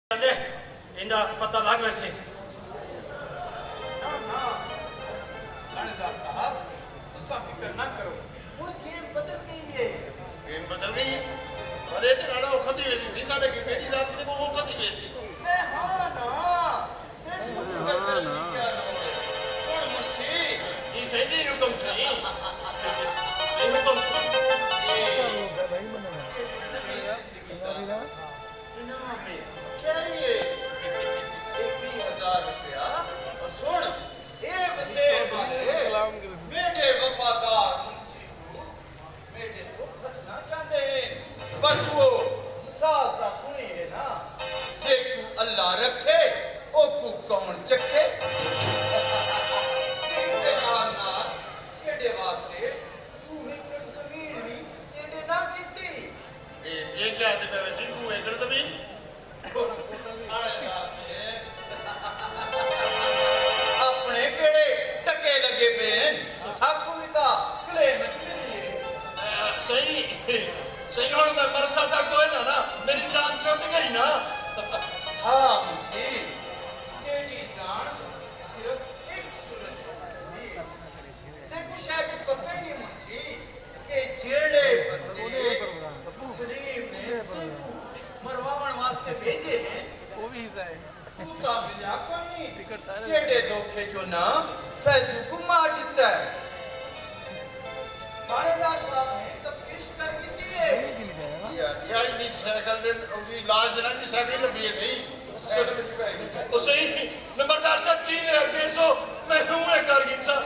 इंदा पता लग वैसे ना ना लानेदार साहब तुसा फिक्र ना करो हुण गेम बदल गई है गेम बदल गई है पर ये राणा औखती वे सी साडे की मेरी जात की वो औखती वे सी मैं हां ना ते तू फिक्र कर ली क्या सुन मुच्छी ये सही नहीं हुक्म सही ये हुक्म इनाम में चाहिए 21,000 रुपया और सुन एक से वाले मेरे वफादार मुंशी को मेरे को फंसना चाहते हैं पर तू मिसाल ता सुनी है ना जे तू अल्लाह रखे ओ को कौन चखे तेरे नाल तेरे वास्ते तू एकड़ जमीन भी तेरे ना कीती ये क्या है पे वैसे तू एकड़ जमीन अपने केड़े टके लगे पे साकू भी ता किले में चली सही सही और मैं बरसा तक कोई ना मेरी जान छूट गई ना हाँ मुझे तेरी जान सिर्फ एक सूरज देखो शायद पता ही नहीं मुझे कि जेड़े बंदे मुस्लिम ने तेको मरवावन वास्ते भेजे हैं वो भी हिस्सा है तू का मिला कोई नहीं टिकट सारे केड़े धोखे चो ना फैजू को मार दिता है थानेदार साहब ने तफ्तीश कर दी है या दी साइकिल दे ओदी लाश देना दी साइकिल लगी है सही साइकिल में पाएगी वो सही नंबरदार साहब की है केसो मैं हूं कर गई था